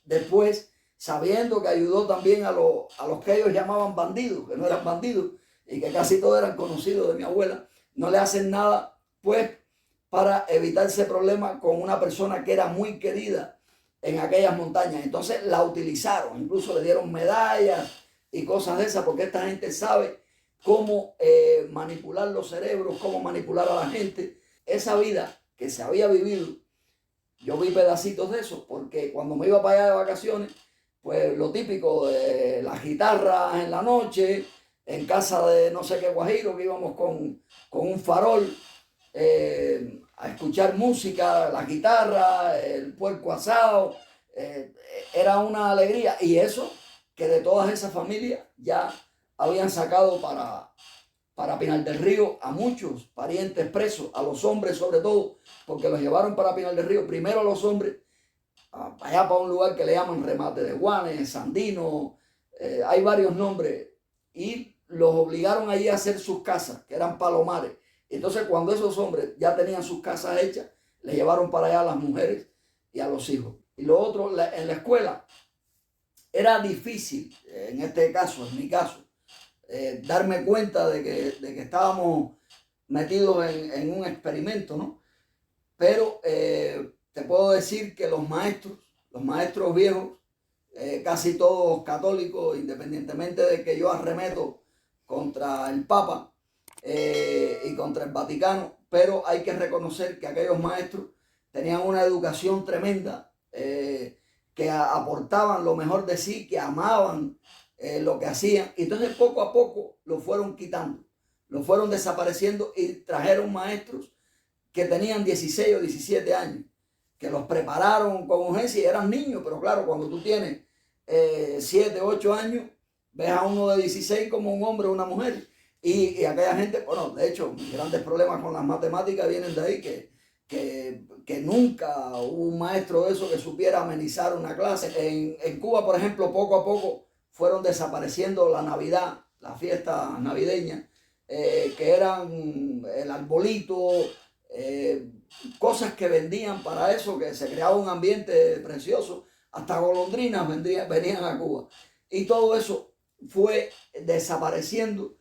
después, sabiendo que ayudó también a los que ellos llamaban bandidos, que no eran bandidos y que casi todos eran conocidos de mi abuela. No le hacen nada, pues, para evitar ese problema con una persona que era muy querida en aquellas montañas. Entonces la utilizaron, incluso le dieron medallas y cosas de esas, porque esta gente sabe cómo manipular los cerebros, cómo manipular a la gente. Esa vida que se había vivido, yo vi pedacitos de eso, porque cuando me iba para allá de vacaciones, pues lo típico de las guitarras en la noche, en casa de no sé qué guajiro, que íbamos con un farol, a escuchar música, la guitarra, el puerco asado, era una alegría. Y eso, que de todas esas familias ya habían sacado para Pinar del Río a muchos parientes presos, a los hombres sobre todo, porque los llevaron para Pinar del Río, primero a los hombres, allá para un lugar que le llaman Remate de Guanes, Sandino, hay varios nombres, y los obligaron allí a hacer sus casas, que eran palomares. Entonces, cuando esos hombres ya tenían sus casas hechas, le llevaron para allá a las mujeres y a los hijos. Y lo otro, en la escuela, era difícil, en este caso, en mi caso, darme cuenta de que estábamos metidos en un experimento, ¿no? Pero te puedo decir que los maestros viejos, casi todos católicos, independientemente de que yo arremeto contra el Papa, y contra el Vaticano, pero hay que reconocer que aquellos maestros tenían una educación tremenda, que aportaban lo mejor de sí, que amaban lo que hacían. Y entonces poco a poco lo fueron quitando, lo fueron desapareciendo y trajeron maestros que tenían 16 o 17 años, que los prepararon con urgencia y eran niños, pero claro, cuando tú tienes 7, 8 años, ves a uno de 16 como un hombre o una mujer. Y aquella gente, bueno, de hecho, mis grandes problemas con las matemáticas vienen de ahí, que nunca hubo un maestro de eso que supiera amenizar una clase. En Cuba, por ejemplo, poco a poco fueron desapareciendo la Navidad, la fiesta navideña, que eran el arbolito, cosas que vendían para eso, que se creaba un ambiente precioso, hasta golondrinas venían a Cuba. Y todo eso fue desapareciendo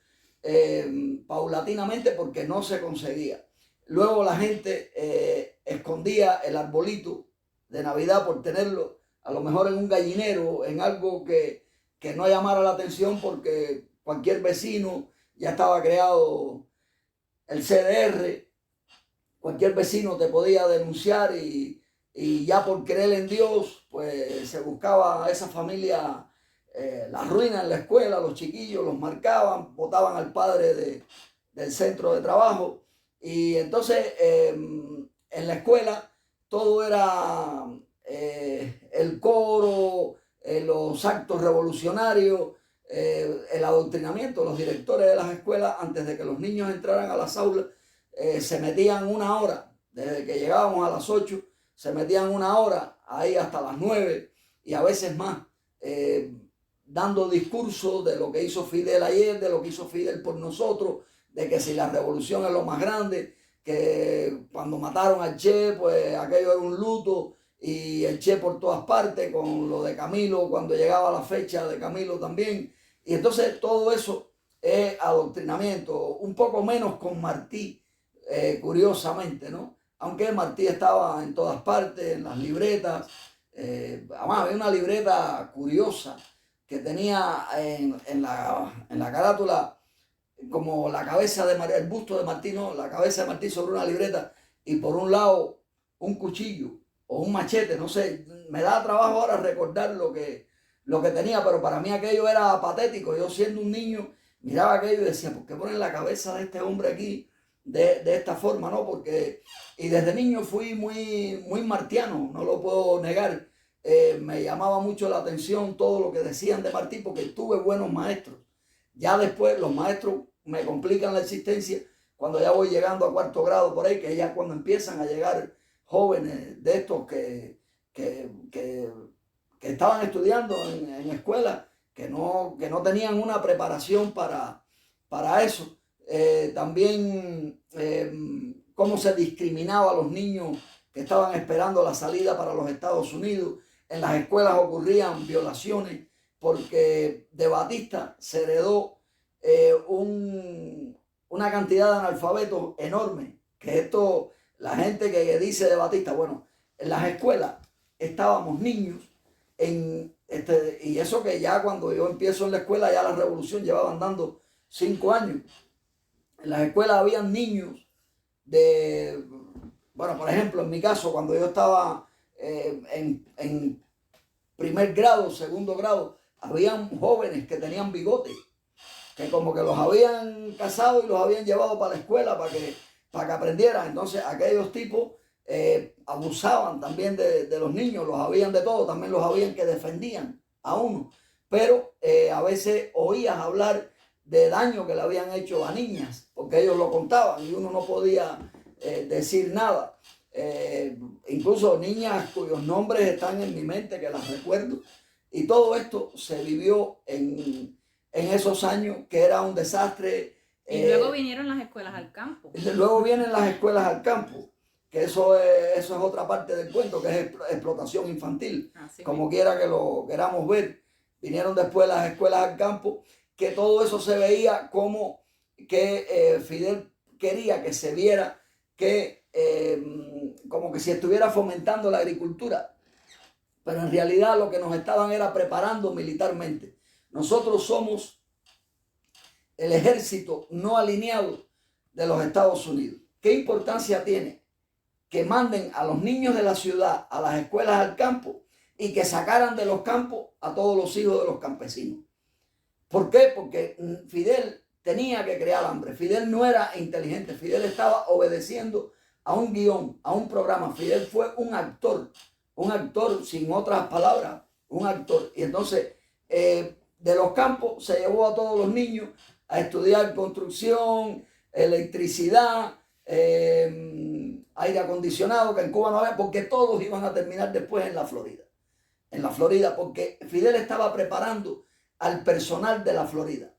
paulatinamente porque no se conseguía. Luego la gente escondía el arbolito de Navidad por tenerlo a lo mejor en un gallinero, en algo que no llamara la atención, porque cualquier vecino ya estaba creado el CDR, cualquier vecino te podía denunciar y ya por creer en Dios pues se buscaba a esa familia la ruina en la escuela, los chiquillos los marcaban, botaban al padre del centro de trabajo. Y entonces en la escuela todo era el coro, los actos revolucionarios, el adoctrinamiento. Los directores de las escuelas, antes de que los niños entraran a las aulas, se metían una hora, desde que llegábamos a las 8, se metían una hora ahí hasta las 9 y a veces más, dando discursos de lo que hizo Fidel ayer, de lo que hizo Fidel por nosotros, de que si la revolución es lo más grande, que cuando mataron al Che, pues aquello era un luto, y el Che por todas partes, con lo de Camilo, cuando llegaba la fecha de Camilo también. Y entonces todo eso es adoctrinamiento, un poco menos con Martí, curiosamente, ¿no? Aunque Martí estaba en todas partes, en las libretas. Además, había una libreta curiosa que tenía en la carátula como la cabeza de Martí, el busto de Martí, no, la cabeza de Martí sobre una libreta, y por un lado un cuchillo o un machete, no sé, me da trabajo ahora recordar lo que tenía, pero para mí aquello era patético. Yo siendo un niño miraba aquello y decía, ¿por qué ponen la cabeza de este hombre aquí de esta forma, no? Porque, y desde niño fui muy martiano, no lo puedo negar. Me llamaba mucho la atención todo lo que decían de Martí, porque tuve buenos maestros. Ya después los maestros me complican la existencia cuando ya voy llegando a 4º grado por ahí, que ya cuando empiezan a llegar jóvenes de estos que estaban estudiando en escuelas, que no tenían una preparación para eso. También cómo se discriminaba a los niños que estaban esperando la salida para los Estados Unidos. En las escuelas ocurrían violaciones porque de Batista se heredó una cantidad de analfabetos enorme. Que esto, la gente que dice de Batista, bueno, en las escuelas estábamos niños, y eso que ya cuando yo empiezo en la escuela, ya la revolución llevaba andando 5 años. En las escuelas habían niños bueno, por ejemplo, en mi caso, cuando yo estaba en 1º grado, 2º grado, habían jóvenes que tenían bigotes, que como que los habían casado y los habían llevado para la escuela para que aprendieran. Entonces aquellos tipos abusaban también de los niños, los habían de todo, también los habían que defendían a uno. Pero a veces oías hablar de daño que le habían hecho a niñas, porque ellos lo contaban y uno no podía decir nada. Incluso niñas cuyos nombres están en mi mente, que las recuerdo. Y todo esto se vivió en esos años, que era un desastre. Y luego vinieron las escuelas al campo. Luego vienen las escuelas al campo, que eso es otra parte del cuento, que es explotación infantil. Como quiera que lo queramos ver. Vinieron después las escuelas al campo, que todo eso se veía como que Fidel quería que se viera que como que si estuviera fomentando la agricultura, pero en realidad lo que nos estaban era preparando militarmente. Nosotros somos el ejército no alineado de los Estados Unidos. ¿Qué importancia tiene que manden a los niños de la ciudad a las escuelas al campo y que sacaran de los campos a todos los hijos de los campesinos? ¿Por qué? Porque Fidel tenía que crear hambre. Fidel no era inteligente. Fidel estaba obedeciendo a un guión, a un programa. Fidel fue un actor sin otras palabras, un actor. Y entonces de los campos se llevó a todos los niños a estudiar construcción, electricidad, aire acondicionado, que en Cuba no había, porque todos iban a terminar después en la Florida. En la Florida, porque Fidel estaba preparando al personal de la Florida.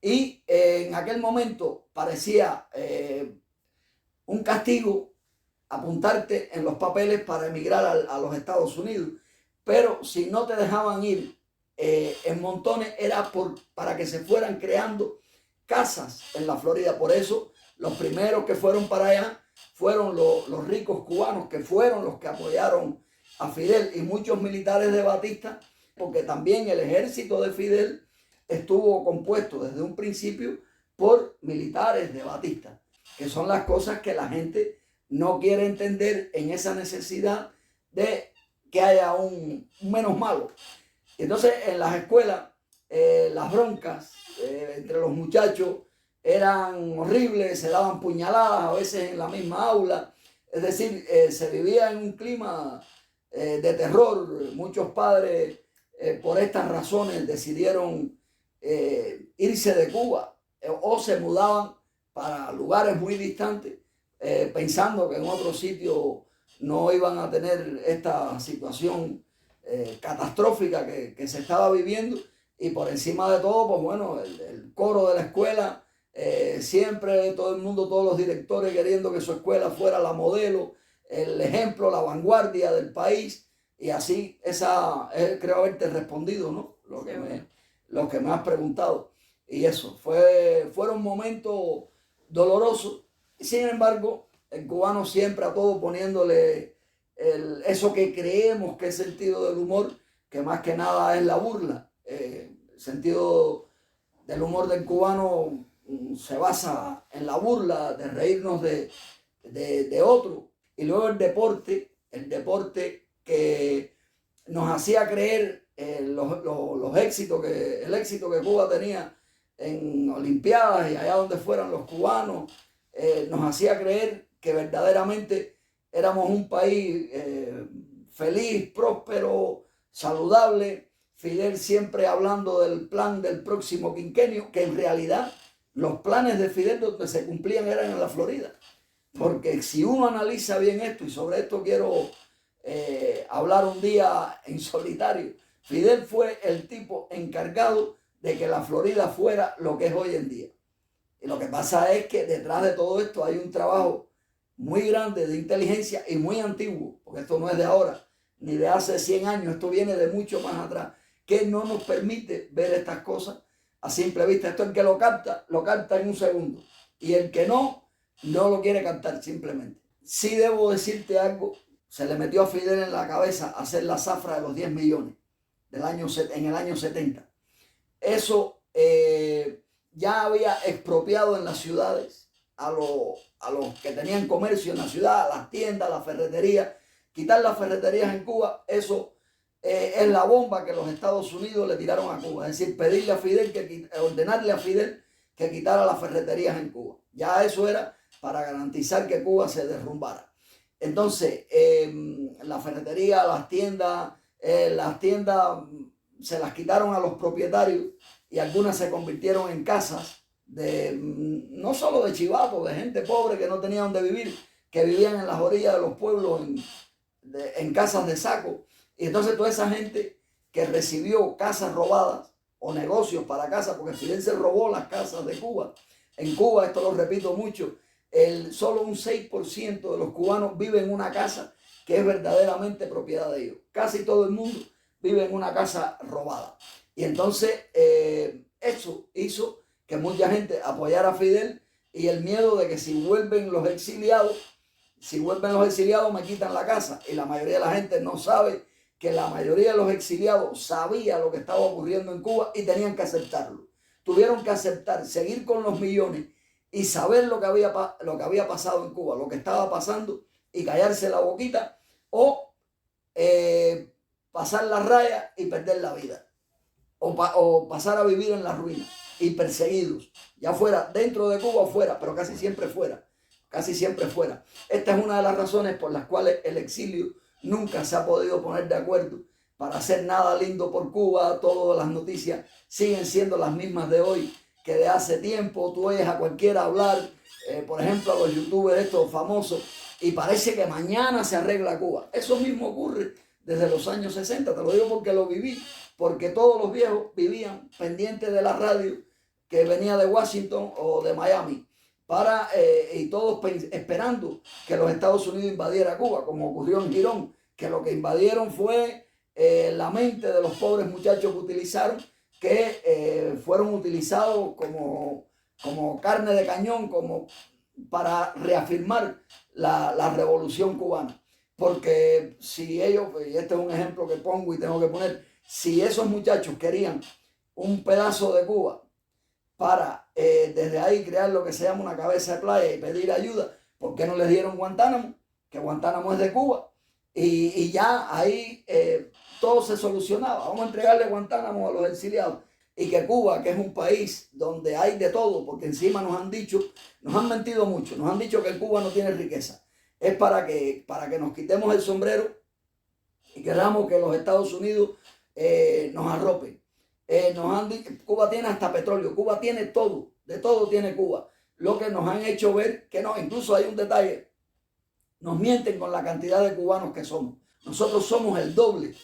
Y en aquel momento parecía un castigo apuntarte en los papeles para emigrar a los Estados Unidos. Pero si no te dejaban ir en montones, era para que se fueran creando casas en la Florida. Por eso los primeros que fueron para allá fueron los ricos cubanos, que fueron los que apoyaron a Fidel, y muchos militares de Batista, porque también el ejército de Fidel estuvo compuesto desde un principio por militares de Batista, que son las cosas que la gente no quiere entender en esa necesidad de que haya un menos malo. Entonces en las escuelas las broncas entre los muchachos eran horribles, se daban puñaladas a veces en la misma aula. Es decir, se vivía en un clima de terror. Muchos padres por estas razones decidieron irse de Cuba o se mudaban para lugares muy distantes, pensando que en otro sitio no iban a tener esta situación catastrófica que se estaba viviendo. Y por encima de todo, pues bueno, el coro de la escuela, siempre todo el mundo, todos los directores queriendo que su escuela fuera la modelo, el ejemplo, la vanguardia del país. Y así, creo haberte respondido, ¿no? Lo que me has preguntado. Y eso, fueron momentos dolorosos. Sin embargo, el cubano siempre a todo poniéndole eso que creemos que es sentido del humor, que más que nada es la burla. El sentido del humor del cubano se basa en la burla, de reírnos de otro. Y luego el deporte que nos hacía creer los éxitos el éxito que Cuba tenía en Olimpiadas y allá donde fueran los cubanos, nos hacía creer que verdaderamente éramos un país feliz, próspero, saludable. Fidel siempre hablando del plan del próximo quinquenio, que en realidad los planes de Fidel donde se cumplían eran en la Florida. Porque si uno analiza bien esto, y sobre esto quiero hablar un día en solitario, Fidel fue el tipo encargado de que la Florida fuera lo que es hoy en día. Y lo que pasa es que detrás de todo esto hay un trabajo muy grande de inteligencia y muy antiguo, porque esto no es de ahora, ni de hace 100 años, esto viene de mucho más atrás, que no nos permite ver estas cosas a simple vista. Esto el que lo capta en un segundo, y el que no lo quiere captar simplemente. Sí debo decirte algo, se le metió a Fidel en la cabeza hacer la zafra de los 10 millones en el año 70. Eso ya había expropiado en las ciudades a los que tenían comercio en la ciudad, a las tiendas, a las ferreterías. Quitar las ferreterías en Cuba, eso es la bomba que los Estados Unidos le tiraron a Cuba. Es decir, ordenarle a Fidel que quitara las ferreterías en Cuba. Ya eso era para garantizar que Cuba se derrumbara. Entonces, la ferretería, las tiendas se las quitaron a los propietarios y algunas se convirtieron en casas no solo de chivatos, de gente pobre que no tenía donde vivir, que vivían en las orillas de los pueblos en casas de saco. Y entonces toda esa gente que recibió casas robadas o negocios para casas, porque Fidel se robó las casas de Cuba. En Cuba, esto lo repito mucho, solo un 6% de los cubanos vive en una casa que es verdaderamente propiedad de ellos. Casi todo el mundo vive en una casa robada. Y entonces eso hizo que mucha gente apoyara a Fidel, y el miedo de que si vuelven los exiliados me quitan la casa. Y la mayoría de la gente no sabe que la mayoría de los exiliados sabía lo que estaba ocurriendo en Cuba y tenían que aceptarlo. Tuvieron que aceptar, seguir con los millones y saber lo que había pasado en Cuba, lo que estaba pasando, y callarse la boquita, o pasar la raya y perder la vida, o pasar a vivir en la ruina y perseguidos, ya fuera dentro de Cuba o fuera, pero casi siempre fuera. Esta es una de las razones por las cuales el exilio nunca se ha podido poner de acuerdo para hacer nada lindo por Cuba. Todas las noticias siguen siendo las mismas de hoy que de hace tiempo. Tú oyes a cualquiera hablar, por ejemplo a los youtubers estos famosos, y parece que mañana se arregla Cuba. Eso mismo ocurre desde los años 60, te lo digo porque lo viví, porque todos los viejos vivían pendientes de la radio que venía de Washington o de Miami, y todos esperando que los Estados Unidos invadiera Cuba, como ocurrió en Girón, que lo que invadieron fue la mente de los pobres muchachos que utilizaron, que fueron utilizados como carne de cañón, como para reafirmar la revolución cubana. Porque si ellos, y este es un ejemplo que pongo y tengo que poner, si esos muchachos querían un pedazo de Cuba para desde ahí crear lo que se llama una cabeza de playa y pedir ayuda, ¿por qué no les dieron Guantánamo? Que Guantánamo es de Cuba, y ya ahí todo se solucionaba. Vamos a entregarle Guantánamo a los exiliados, y que Cuba, que es un país donde hay de todo, porque encima nos han mentido mucho, nos han dicho que Cuba no tiene riqueza. Es para que nos quitemos el sombrero y queramos que los Estados Unidos nos arropen. Cuba tiene hasta petróleo, Cuba tiene todo, de todo tiene Cuba. Lo que nos han hecho ver que no, incluso hay un detalle, nos mienten con la cantidad de cubanos que somos. Nosotros somos el doble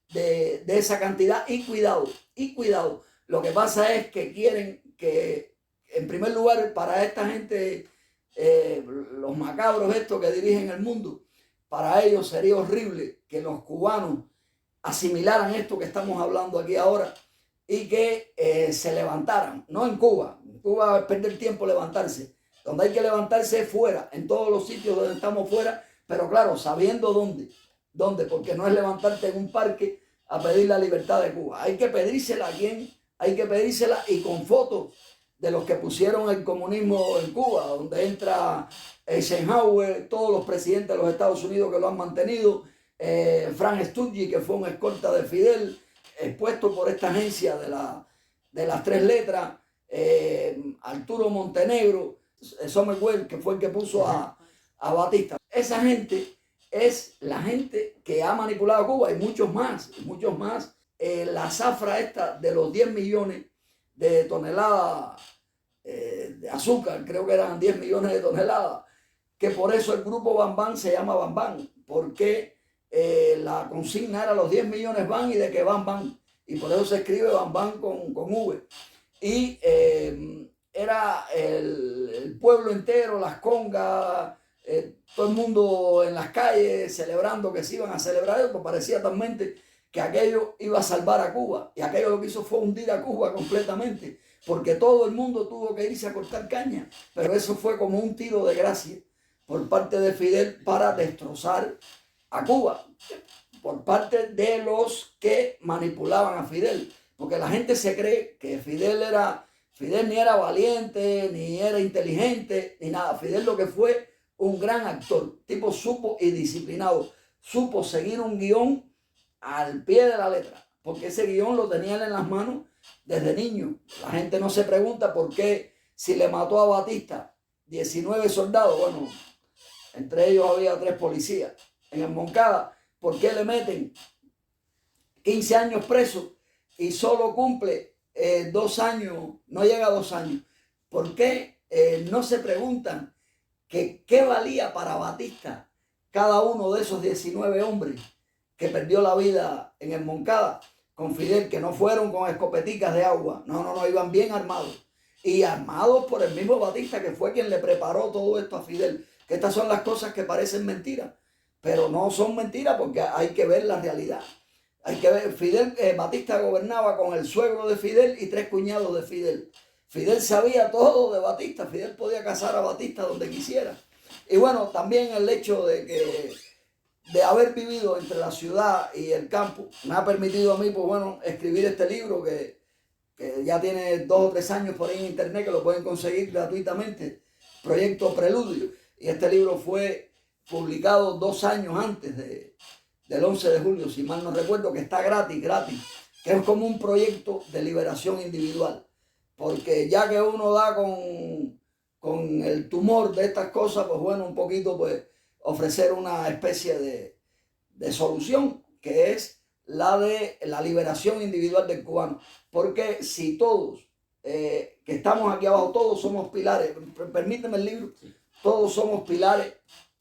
de esa cantidad y cuidado. Lo que pasa es que quieren que, en primer lugar, para esta gente, los macabros estos que dirigen el mundo, para ellos sería horrible que los cubanos asimilaran esto que estamos hablando aquí ahora y que se levantaran, no en Cuba. En Cuba es perder tiempo levantarse. Donde hay que levantarse es fuera, en todos los sitios donde estamos fuera, pero claro, sabiendo dónde, porque no es levantarte en un parque a pedir la libertad de Cuba. Hay que pedírsela a quien, hay que pedírsela y con fotos de los que pusieron el comunismo en Cuba, donde entra Eisenhower, todos los presidentes de los Estados Unidos que lo han mantenido, Frank Sturgis, que fue un escolta de Fidel, expuesto por esta agencia de las tres letras, Arturo Montenegro, Somerville, que fue el que puso a Batista. Esa gente es la gente que ha manipulado a Cuba y muchos más. La zafra esta de los 10 millones de toneladas de azúcar, creo que eran 10 millones de toneladas, que por eso el grupo Bambán se llama Bambán, porque la consigna era los 10 millones van y de que van. Y por eso se escribe Bambán con V. Y era el pueblo entero, las congas, todo el mundo en las calles celebrando que se iban a celebrar esto. Parecía talmente que aquello iba a salvar a Cuba. Y aquello lo que hizo fue hundir a Cuba completamente, porque todo el mundo tuvo que irse a cortar caña. Pero eso fue como un tiro de gracia por parte de Fidel para destrozar a Cuba, por parte de los que manipulaban a Fidel. Porque la gente se cree que Fidel ni era valiente, ni era inteligente, ni nada. Fidel lo que fue un gran actor, tipo supo y disciplinado, supo seguir un guión al pie de la letra, porque ese guión lo tenía él en las manos desde niño. La gente no se pregunta por qué, si le mató a Batista 19 soldados, bueno, entre ellos había 3 policías en el Moncada, ¿por qué le meten 15 años preso y solo cumple 2 años, no llega a 2 años? ¿Por qué no se preguntan que qué valía para Batista cada uno de esos 19 hombres que perdió la vida en el Moncada con Fidel, que no fueron con escopeticas de agua, no, iban bien armados, y armados por el mismo Batista, que fue quien le preparó todo esto a Fidel? Que estas son las cosas que parecen mentiras, pero no son mentiras, porque hay que ver la realidad. Hay que ver, Batista gobernaba con el suegro de Fidel y 3 cuñados de Fidel. Fidel sabía todo de Batista, Fidel podía casar a Batista donde quisiera. Y bueno, también el hecho de haber vivido entre la ciudad y el campo me ha permitido a mí, pues bueno, escribir este libro que ya tiene 2 o 3 años por ahí en internet, que lo pueden conseguir gratuitamente, Proyecto Preludio. Y este libro fue publicado 2 años antes del 11 de julio, si mal no recuerdo, que está gratis, que es como un proyecto de liberación individual. Porque ya que uno da con el tumor de estas cosas, pues bueno, un poquito pues ofrecer una especie de solución, que es la de la liberación individual del cubano. Porque si todos que estamos aquí abajo, todos somos pilares, permíteme el libro, todos somos pilares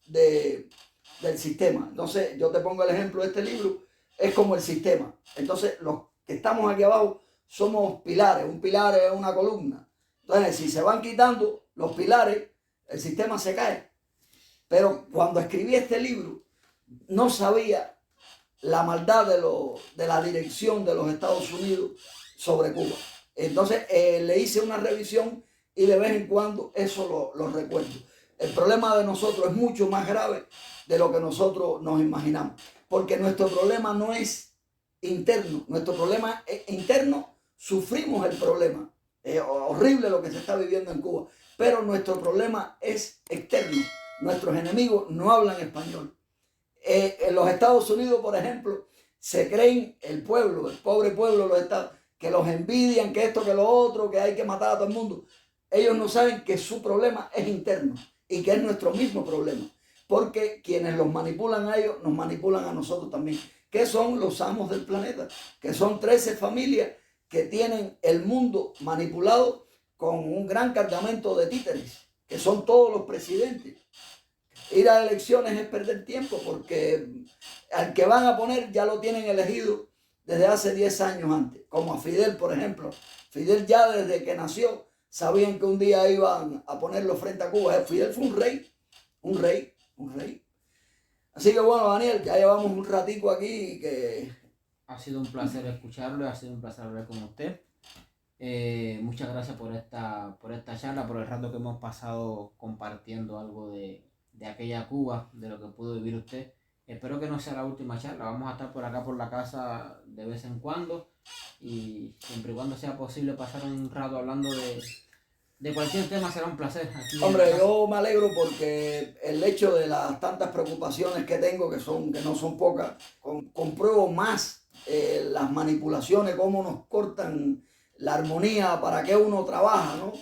del sistema. Entonces, yo te pongo el ejemplo de este libro, es como el sistema. Entonces, los que estamos aquí abajo somos pilares, un pilar es una columna. Entonces, si se van quitando los pilares, el sistema se cae. Pero cuando escribí este libro, no sabía la maldad de la dirección de los Estados Unidos sobre Cuba. Entonces, le hice una revisión y de vez en cuando eso lo recuerdo. El problema de nosotros es mucho más grave de lo que nosotros nos imaginamos, porque nuestro problema no es interno, nuestro problema es interno, sufrimos el problema, es horrible lo que se está viviendo en Cuba, pero nuestro problema es externo, nuestros enemigos no hablan español. En los Estados Unidos, por ejemplo, se creen el pueblo, el pobre pueblo de los Estados, que los envidian, que esto, que lo otro, que hay que matar a todo el mundo. Ellos no saben que su problema es interno y que es nuestro mismo problema, porque quienes los manipulan a ellos, nos manipulan a nosotros también, que son los amos del planeta, que son 13 familias que tienen el mundo manipulado con un gran cargamento de títeres, que son todos los presidentes. Ir a elecciones es perder tiempo porque al que van a poner ya lo tienen elegido desde hace 10 años antes, como a Fidel, por ejemplo. Fidel ya desde que nació sabían que un día iban a ponerlo frente a Cuba. Fidel fue un rey, un rey, un rey. Así que bueno, Daniel, ya llevamos un ratico aquí que... Ha sido un placer escucharlo, ha sido un placer hablar con usted. Muchas gracias por esta charla, por el rato que hemos pasado compartiendo algo de aquella Cuba, de lo que pudo vivir usted. Espero que no sea la última charla, vamos a estar por acá por la casa de vez en cuando y siempre y cuando sea posible pasar un rato hablando de cualquier tema será un placer. Aquí Hombre, yo me alegro porque el hecho de las tantas preocupaciones que tengo, que no son pocas, compruebo más las manipulaciones, cómo nos cortan la armonía, para qué uno trabaja, ¿no?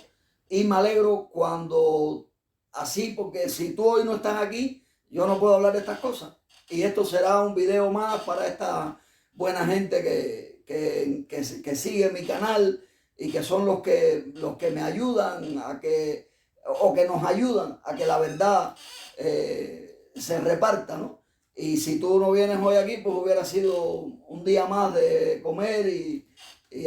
Y me alegro cuando así, porque si tú hoy no estás aquí, yo no puedo hablar de estas cosas. Y esto será un video más para esta buena gente que sigue mi canal y que son los que me ayudan a que, o que nos ayudan a que la verdad se reparta, ¿no? Y si tú no vienes hoy aquí, pues hubiera sido un día más de comer y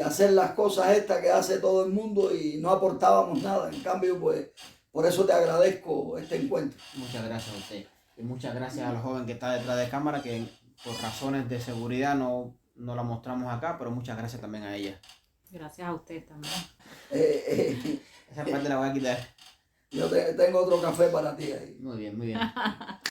hacer las cosas estas que hace todo el mundo y no aportábamos nada. En cambio, pues por eso te agradezco este encuentro. Muchas gracias a usted. Y muchas gracias al joven que está detrás de cámara, que por razones de seguridad no la mostramos acá, pero muchas gracias también a ella. Gracias a usted también. Esa parte la voy a quitar. Yo tengo otro café para ti ahí. Muy bien, muy bien.